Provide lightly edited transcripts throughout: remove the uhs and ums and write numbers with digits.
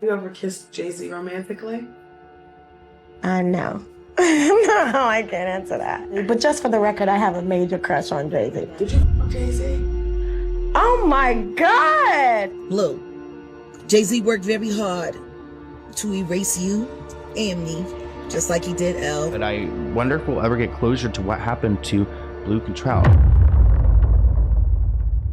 You ever kissed Jay-Z romantically? No. No, I can't answer that. But just for the record, I have a major crush on Jay-Z. Did you fuck Jay-Z? Oh my God! Blue, Jay-Z worked very hard to erase you and me, just like he did L. But I wonder if we'll ever get closure to what happened to Blu Cantrell.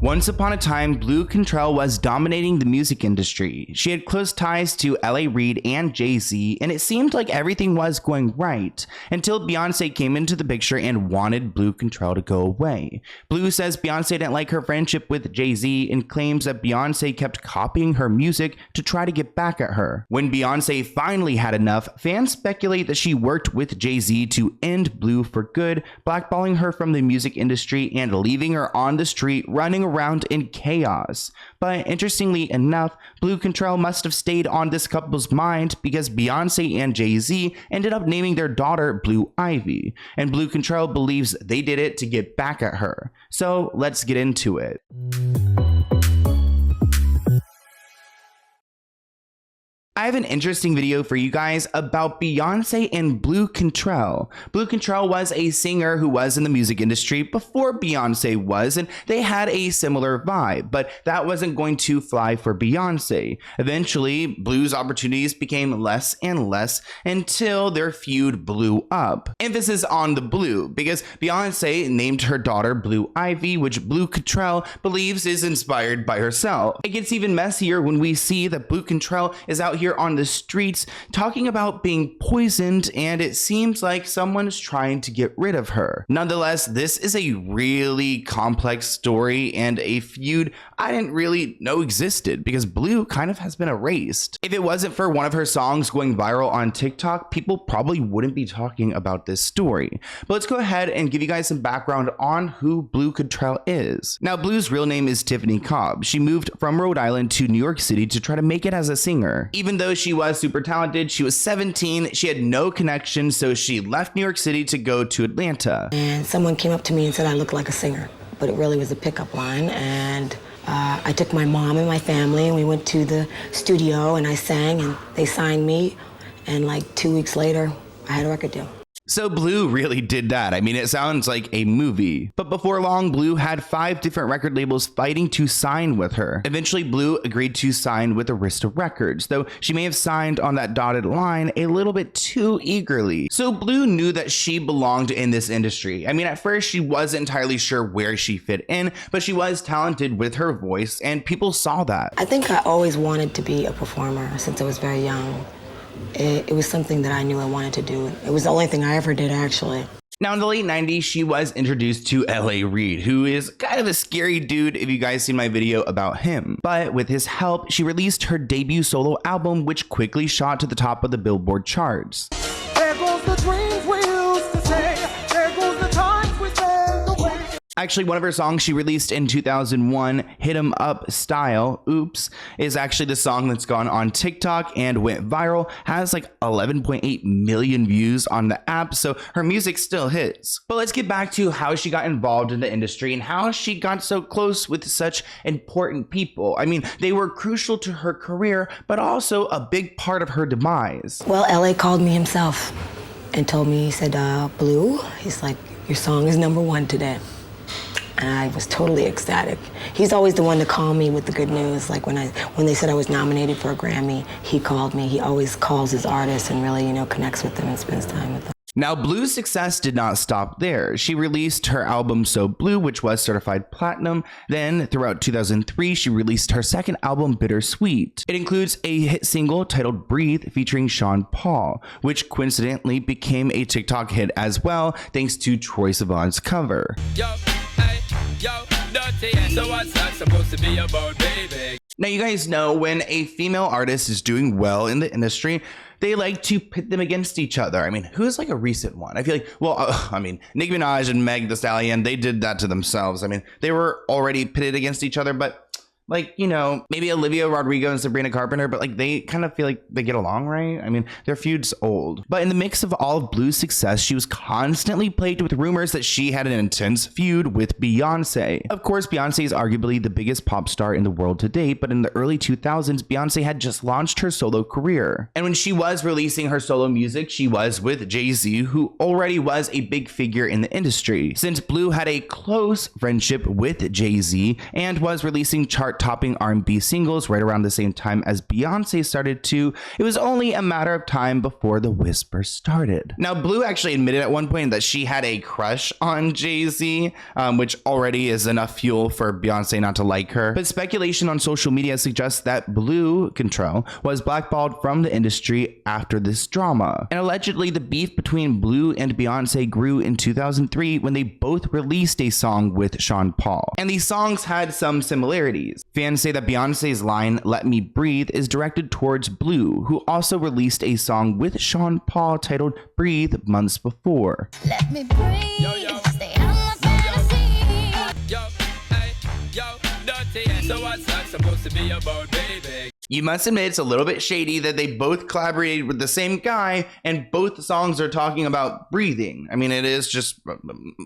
Once upon a time, Blu Cantrell was dominating the music industry. She had close ties to L.A. Reid and Jay-Z, and it seemed like everything was going right until Beyonce came into the picture and wanted Blu Cantrell to go away. Blu says Beyonce didn't like her friendship with Jay-Z and claims that Beyonce kept copying her music to try to get back at her. When Beyonce finally had enough, fans speculate that she worked with Jay-Z to end Blu for good, blackballing her from the music industry and leaving her on the street running around in chaos. But interestingly enough, Blu Cantrell must have stayed on this couple's mind because Beyonce and Jay-Z ended up naming their daughter Blue Ivy, and Blu Cantrell believes they did it to get back at her. So let's get into it. I have an interesting video for you guys about Beyonce and Blu Cantrell. Blu Cantrell was a singer who was in the music industry before Beyonce was, and they had a similar vibe, but that wasn't going to fly for Beyonce. Eventually, Blu's opportunities became less and less until their feud blew up. Emphasis on the Blue, because Beyonce named her daughter Blue Ivy, which Blu Cantrell believes is inspired by herself. It gets even messier when we see that Blu Cantrell is out here on the streets talking about being poisoned, and it seems like someone is trying to get rid of her. Nonetheless, this is a really complex story and a feud I didn't really know existed because Blu kind of has been erased. If it wasn't for one of her songs going viral on TikTok, people probably wouldn't be talking about this story. But let's go ahead and give you guys some background on who Blu Cantrell is. Now, Blu's real name is Tiffany Cobb. She moved from Rhode Island to New York City to try to make it as a singer. Even though she was super talented, she was 17, she had no connection, so she left New York City to go to Atlanta. And someone came up to me and said I looked like a singer, but it really was a pickup line. And I took my mom and my family and we went to the studio and I sang and they signed me. And like 2 weeks later, I had a record deal. So Blu really did that. I mean, it sounds like a movie. But before long, Blu had 5 different record labels fighting to sign with her. Eventually, Blu agreed to sign with Arista Records, though she may have signed on that dotted line a little bit too eagerly. So Blu knew that she belonged in this industry. I mean, at first, she wasn't entirely sure where she fit in, but she was talented with her voice, and people saw that. I think I always wanted to be a performer since I was very young. It was something that I knew I wanted to do. It was the only thing I ever did, actually. Now, in the late 90s, she was introduced to L.A. Reid, who is kind of a scary dude if you guys seen my video about him. But with his help, she released her debut solo album, which quickly shot to the top of the Billboard charts. There goes the dreams we used to say. There goes the times we spent away. Actually, one of her songs she released in 2001, Hit 'Em Up Style, Oops, is actually the song that's gone on TikTok and went viral, has like 11.8 million views on the app, so her music still hits. But let's get back to how she got involved in the industry and how she got so close with such important people. I mean, they were crucial to her career, but also a big part of her demise. Well, LA called me himself and told me, he said, Blu, he's like, your song is #1 today. And I was totally ecstatic. He's always the one to call me with the good news. Like when they said I was nominated for a Grammy, he called me. He always calls his artists and really, connects with them and spends time with them. Now, Blu's success did not stop there. She released her album So Blue, which was certified platinum. Then, throughout 2003, she released her second album, Bittersweet. It includes a hit single titled Breathe, featuring Sean Paul, which coincidentally became a TikTok hit as well, thanks to Troye Sivan's cover. Yo, dirty, so what's that supposed to be about, baby? Now, you guys know when a female artist is doing well in the industry, they like to pit them against each other. I mean, who's like a recent one? I feel like, Nicki Minaj and Meg Thee Stallion, they did that to themselves. I mean, they were already pitted against each other, but like, you know, maybe Olivia Rodrigo and Sabrina Carpenter, but like they kind of feel like they get along, right? I mean, their feud's old. But in the mix of all of Blue's success, she was constantly plagued with rumors that she had an intense feud with Beyonce. Of course, Beyonce is arguably the biggest pop star in the world to date, but in the early 2000s, Beyonce had just launched her solo career. And when she was releasing her solo music, she was with Jay-Z, who already was a big figure in the industry. Since Blu had a close friendship with Jay-Z and was releasing chart-topping R&B singles right around the same time as Beyonce started to, it was only a matter of time before the whisper started. Now, Blu actually admitted at one point that she had a crush on Jay-Z, which already is enough fuel for Beyonce not to like her. But speculation on social media suggests that Blu Cantrell was blackballed from the industry after this drama. And allegedly, the beef between Blu and Beyonce grew in 2003 when they both released a song with Sean Paul. And these songs had some similarities. Fans say that Beyonce's line, "Let Me Breathe," is directed towards Blu, who also released a song with Sean Paul titled Breathe months before. Let me breathe. Yo, yo. Stay out my fantasy. Yo, hey, yo, dirty. So what's that supposed to be about, baby? You must admit it's a little bit shady that they both collaborated with the same guy and both songs are talking about breathing. I mean, it is just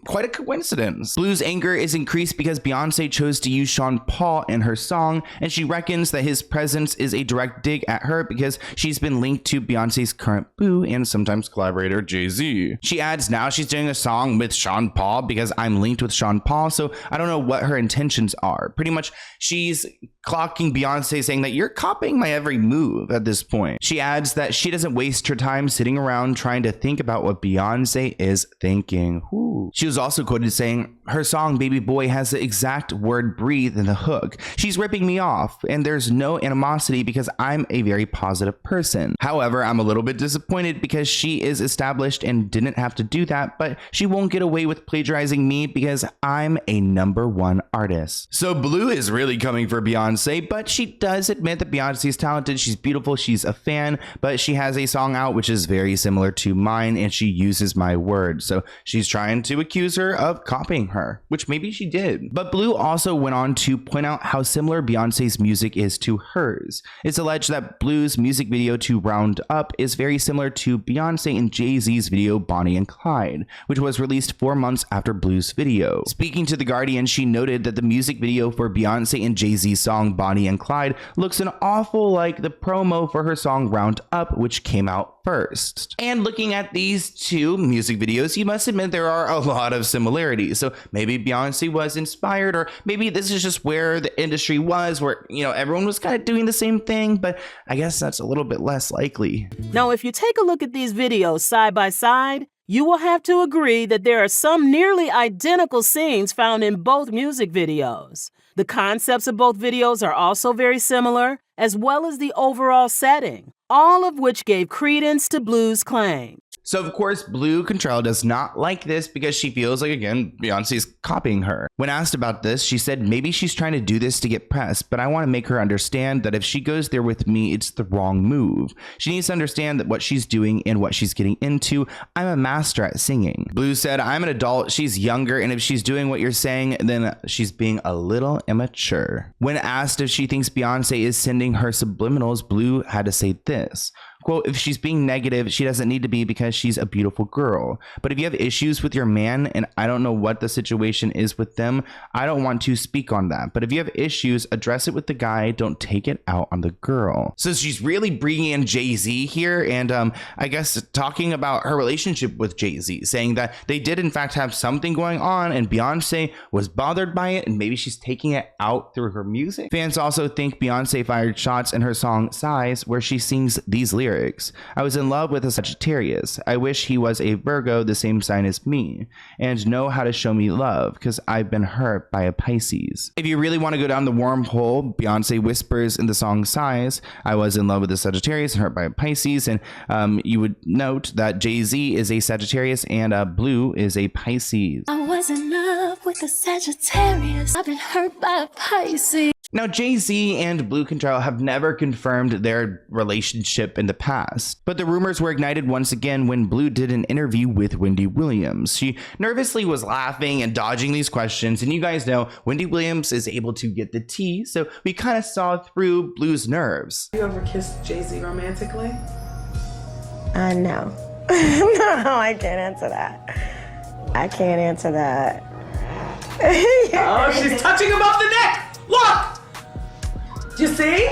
quite a coincidence. Blu's anger is increased because Beyonce chose to use Sean Paul in her song, and she reckons that his presence is a direct dig at her because she's been linked to Beyonce's current boo and sometimes collaborator Jay-Z. She adds, now she's doing a song with Sean Paul because I'm linked with Sean Paul, so I don't know what her intentions are. Pretty much, she's clocking Beyonce, saying that you're copying my every move at this point. She adds that she doesn't waste her time sitting around trying to think about what Beyonce is thinking. Ooh. She was also quoted saying, her song Baby Boy has the exact word breathe in the hook. She's ripping me off, and there's no animosity because I'm a very positive person. However, I'm a little bit disappointed because she is established and didn't have to do that, but she won't get away with plagiarizing me because I'm a #1 artist. So Blu is really coming for Beyonce, but she does admit that Beyonce is talented, she's beautiful, she's a fan, but she has a song out which is very similar to mine and she uses my words. So she's trying to accuse her of copying her, which maybe she did. But Blu also went on to point out how similar Beyonce's music is to hers. It's alleged that Blu's music video to Round Up is very similar to Beyonce and Jay-Z's video Bonnie and Clyde, which was released 4 months after Blu's video. Speaking to The Guardian, she noted that the music video for Beyonce and Jay-Z's song Bonnie and Clyde looks an awful like the promo for her song Round Up, which came out first. And looking at these two music videos, you must admit there are a lot of similarities. So maybe Beyonce was inspired, or maybe this is just where the industry was, where, you know, everyone was kind of doing the same thing, but I guess that's a little bit less likely. Now, if you take a look at these videos side by side, you will have to agree that there are some nearly identical scenes found in both music videos. The concepts of both videos are also very similar, as well as the overall setting, all of which gave credence to Blu's claim. So of course, Blu Cantrell does not like this because she feels like, again, Beyonce's copying her. When asked about this, she said maybe she's trying to do this to get press, but I want to make her understand that if she goes there with me, it's the wrong move. She needs to understand that what she's doing and what she's getting into, I'm a master at singing. Blu said, I'm an adult, she's younger, and if she's doing what you're saying, then she's being a little immature. When asked if she thinks Beyonce is sending her subliminals, Blu had to say this. Quote, if she's being negative, she doesn't need to be because she's a beautiful girl. But if you have issues with your man, and I don't know what the situation is with them, I don't want to speak on that. But if you have issues, address it with the guy. Don't take it out on the girl. So she's really bringing in Jay-Z here, and I guess talking about her relationship with Jay-Z, saying that they did in fact have something going on, and Beyonce was bothered by it, and maybe she's taking it out through her music. Fans also think Beyonce fired shots in her song Size, where she sings these lyrics. I was in love with a Sagittarius. I wish he was a Virgo, the same sign as me, and know how to show me love because I've been hurt by a Pisces. If you really want to go down the wormhole, Beyonce whispers in the song Size, I was in love with a Sagittarius and hurt by a Pisces, and you would note that Jay-Z is a Sagittarius and Blu is a Pisces. I was in love with a Sagittarius. I've been hurt by a Pisces. Now, Jay-Z and Blu Cantrell have never confirmed their relationship in the past, but the rumors were ignited once again when Blu did an interview with Wendy Williams. She nervously was laughing and dodging these questions, and you guys know Wendy Williams is able to get the tea, so we kind of saw through Blu's nerves. You ever kissed Jay-Z romantically? No. No, I can't answer that. I can't answer that. Oh, she's touching him off the neck! Look! You see?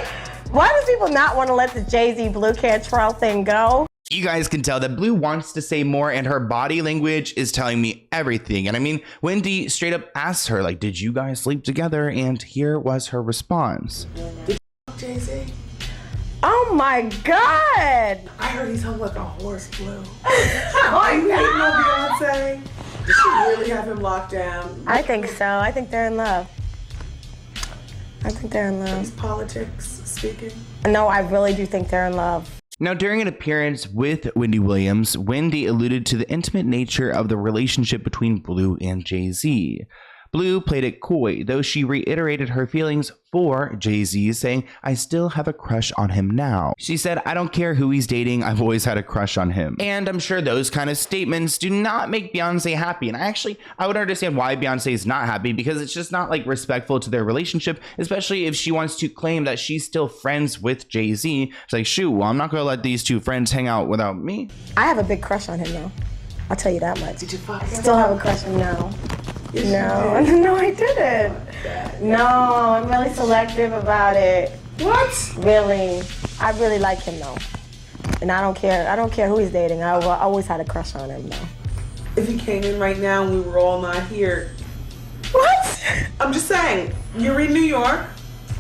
Why do people not want to let the Jay-Z Blu Cantrell thing go? You guys can tell that Blu wants to say more, and her body language is telling me everything. And I mean, Wendy straight up asked her, like, did you guys sleep together? And here was her response. Did you Jay-Z? Oh my God! I heard he's hung like a horse, Blu. Are you hating on Beyonce? Did she really have him locked down? I think so. I think they're in love. I think they're in Is love. politics speaking? No, I really do think they're in love. Now, during an appearance with Wendy Williams, Wendy alluded to the intimate nature of the relationship between Blu and Jay-Z. Blu played it coy, though she reiterated her feelings for Jay-Z, saying, I still have a crush on him now. She said, I don't care who he's dating, I've always had a crush on him. And I'm sure those kind of statements do not make Beyonce happy. And I would understand why Beyonce is not happy, because it's just not like respectful to their relationship, especially if she wants to claim that she's still friends with Jay-Z. It's like, shoot, well, I'm not gonna let these two friends hang out without me. I have a big crush on him though. I'll tell you that much. Did you fuck I him? still have a crush on him now. No, I didn't. No, I'm really selective about it. What? Really. I really like him though. And I don't care who he's dating. I always had a crush on him though. If he came in right now and we were all not here. What? I'm just saying, you're in New York.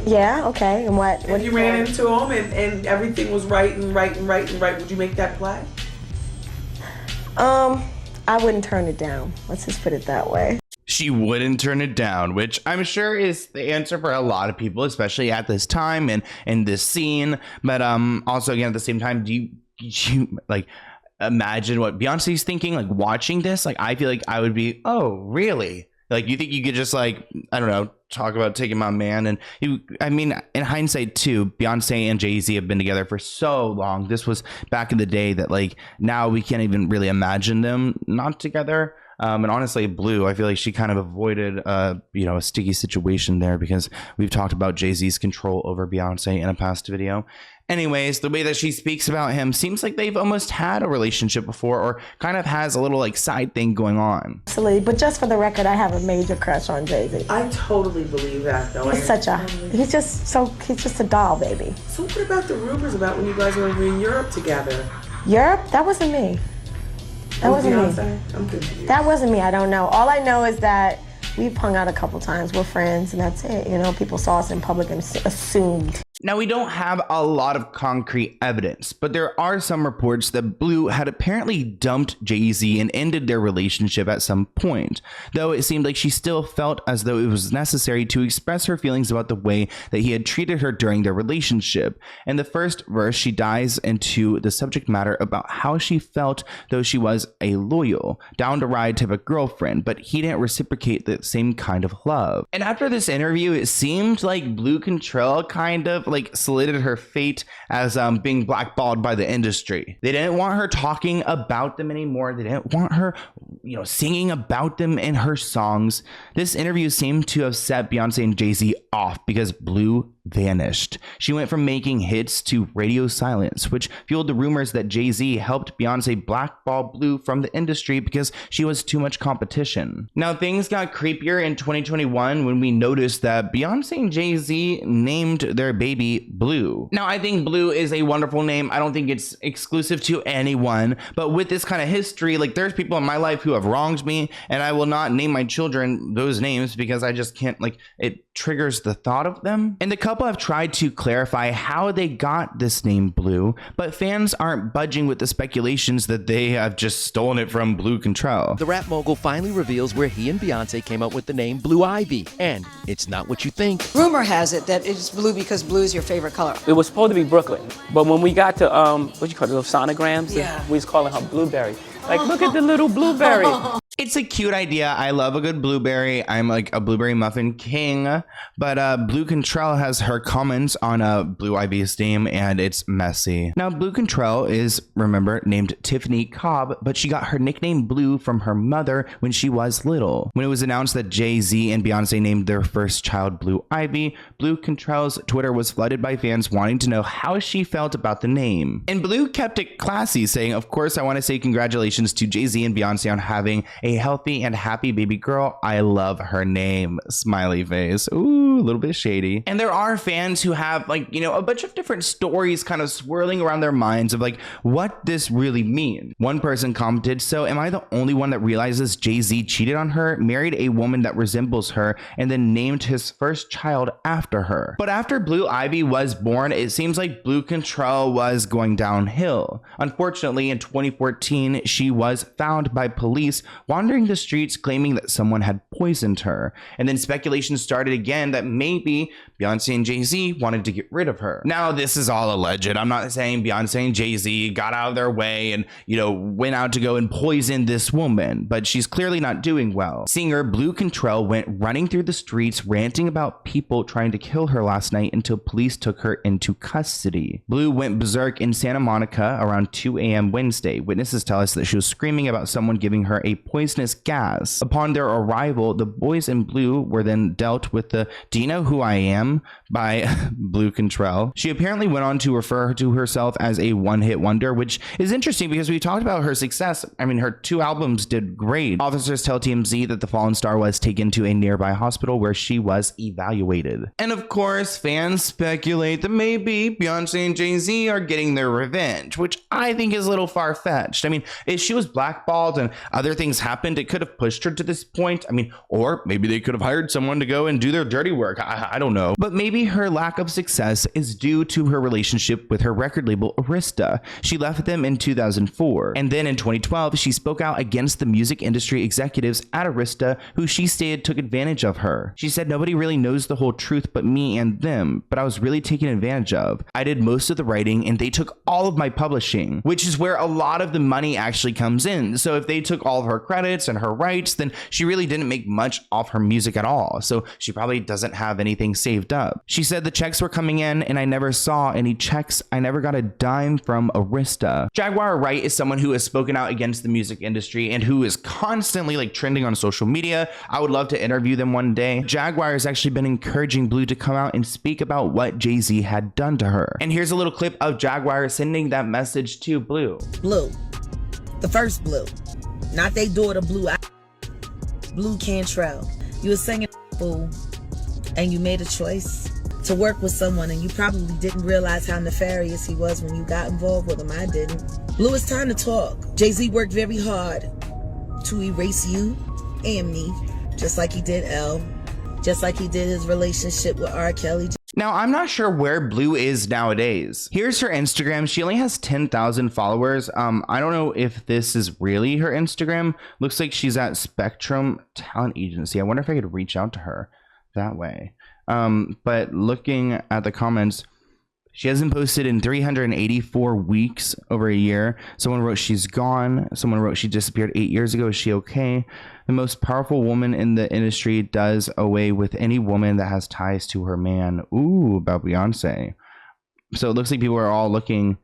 Yeah, okay. And what If you ran into him and everything was right, would you make that play? I wouldn't turn it down. Let's just put it that way. She wouldn't turn it down, which I'm sure is the answer for a lot of people, especially at this time and in this scene. But also, again, at the same time, do you like imagine what Beyonce's thinking, like watching this? Like, I feel like I would be, oh, really? Like, you think you could just, like, I don't know, talk about taking my man? And I mean, in hindsight too, Beyonce and Jay-Z have been together for so long. This was back in the day that, like, now we can't even really imagine them not together. And honestly, Blu, I feel like she kind of avoided, a sticky situation there, because we've talked about Jay-Z's control over Beyonce in a past video. Anyways, the way that she speaks about him seems like they've almost had a relationship before, or kind of has a little like side thing going on. Absolutely, but just for the record, I have a major crush on Jay-Z. I totally believe that, though. He's just a doll, baby. So what about the rumors about when you guys were in Europe together? Europe? That wasn't me. That wasn't me. Beyonce? I'm confused. That wasn't me. I don't know. All I know is that we've hung out a couple times. We're friends, and that's it. You know, people saw us in public and assumed. Now, we don't have a lot of concrete evidence, but there are some reports that Blu had apparently dumped Jay-Z and ended their relationship at some point, though it seemed like she still felt as though it was necessary to express her feelings about the way that he had treated her during their relationship. In the first verse, she dives into the subject matter about how she felt though she was a loyal, down-to-ride type of girlfriend, but he didn't reciprocate the same kind of love. And after this interview, it seemed like Blu Cantrell kind of like solidified her fate as being blackballed by the industry. They didn't want her talking about them anymore. They didn't want her, singing about them in her songs. This interview seemed to have set Beyonce and Jay-Z off because Blu vanished. She went from making hits to radio silence, which fueled the rumors that Jay-Z helped Beyonce blackball Blu from the industry because she was too much competition. Now, things got creepier in 2021 when we noticed that Beyonce and Jay-Z named their baby Blu. Now, I think Blu is a wonderful name. I don't think it's exclusive to anyone, but with this kind of history, like, there's people in my life who have wronged me, and I will not name my children those names because I just can't, like, it triggers the thought of them. And the couple have tried to clarify how they got this name Blu, but fans aren't budging with the speculations that they have just stolen it from Blu Cantrell. The rap mogul finally reveals where he and Beyonce came up with the name Blue Ivy, and it's not what you think. Rumor has it that it's blue because blue is your favorite color. It was supposed to be Brooklyn, but when we got to what you call it, those sonograms, yeah, we was calling her Blueberry. Like, look at the little blueberry. It's a cute idea. I love a good blueberry. I'm like a blueberry muffin king. But Blu Cantrell has her comments on Blue Ivy's name, and it's messy. Now, Blu Cantrell is, remember, named Tiffany Cobb, but she got her nickname Blue from her mother when she was little. When it was announced that Jay-Z and Beyoncé named their first child Blue Ivy, Blu Cantrell's Twitter was flooded by fans wanting to know how she felt about the name. And Blue kept it classy, saying, "Of course, I want to say congratulations to Jay-Z and Beyoncé on having a healthy and happy baby girl. I love her name." Smiley face. Ooh, a little bit shady. And there are fans who have, like, you know, a bunch of different stories kind of swirling around their minds of like what this really means. One person commented, "So am I the only one that realizes Jay-Z cheated on her, married a woman that resembles her, and then named his first child after her?" But after Blue Ivy was born, it seems like Blu Cantrell was going downhill. Unfortunately, in 2014, she was found by police wandering the streets claiming that someone had poisoned her. And then speculation started again that maybe Beyonce and Jay-Z wanted to get rid of her. Now, this is all alleged. I'm not saying Beyonce and Jay-Z got out of their way and, you know, went out to go and poison this woman, but she's clearly not doing well. Singer Blu Cantrell went running through the streets ranting about people trying to kill her last night until police took her into custody. Blue went berserk in Santa Monica around 2 a.m. Wednesday. Witnesses tell us that she was screaming about someone giving her a poisonous gas. Upon their arrival, the boys in blue were then dealt with the "Do you know who I am?" by Blu Cantrell. She apparently went on to refer to herself as a one-hit wonder, which is interesting because we talked about her success. I mean, her 2 albums did great. Officers tell TMZ that the fallen star was taken to a nearby hospital where she was evaluated. And of course, fans speculate that maybe Beyonce and Jay-Z are getting their revenge, which I think is a little far-fetched. I mean, if she was blackballed and other things happened, it could have pushed her to this point. I mean, or maybe they could have hired someone to go and do their dirty work. I don't know. But maybe her lack of success is due to her relationship with her record label Arista. She left them in 2004. And then in 2012, she spoke out against the music industry executives at Arista who she stated took advantage of her. She said, "Nobody really knows the whole truth but me and them, but I was really taken advantage of. I did most of the writing and they took all of my publishing," which is where a lot of the money actually comes in. So if they took all of her credits and her rights, then she really didn't make much off her music at all. So she probably doesn't have anything saved up. She said, "The checks were coming in and I never saw any checks. I never got a dime from Arista." Jaguar Wright is someone who has spoken out against the music industry and who is constantly like trending on social media. I would love to interview them one day. Jaguar has actually been encouraging Blue to come out and speak about what Jay-Z had done to her. And here's a little clip of Jaguar sending that message to Blue. Blue, the first Blue, not they daughter Blue. Blu Cantrell, you were singing fool, and you made a choice to work with someone, and you probably didn't realize how nefarious he was when you got involved with him. I didn't. Blue, it's time to talk. Jay-Z worked very hard to erase you and me, just like he did L, just like he did his relationship with R. Kelly. Now, I'm not sure where Blue is nowadays. Here's her Instagram. She only has 10,000 followers. I don't know if this is really her Instagram. Looks like she's at Spectrum Talent Agency. I wonder if I could reach out to her that way. But looking at the comments, she hasn't posted in 384 weeks, over a year. Someone wrote she's gone. Someone wrote she disappeared 8 years ago. Is she okay? The most powerful woman in the industry does away with any woman that has ties to her man. Ooh, about Beyonce. So it looks like people are all looking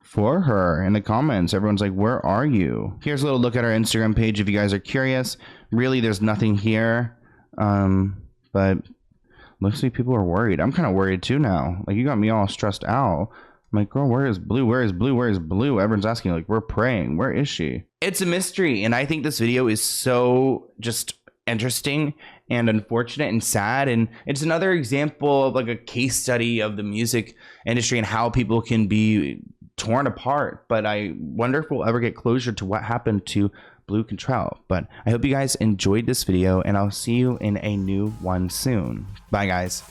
for her in the comments. Everyone's like, where are you? Here's a little look at our Instagram page if you guys are curious. Really, there's nothing here. But looks like people are worried. I'm kind of worried too now. Like, you got me all stressed out. I'm like, girl, where is Blue? Where is Blue? Where is Blue? Everyone's asking, like, we're praying. Where is she? It's a mystery. And I think this video is so just interesting and unfortunate and sad. And it's another example of like a case study of the music industry and how people can be torn apart. But I wonder if we'll ever get closure to what happened to Blu Cantrell. But I hope you guys enjoyed this video, and I'll see you in a new one soon. Bye, guys.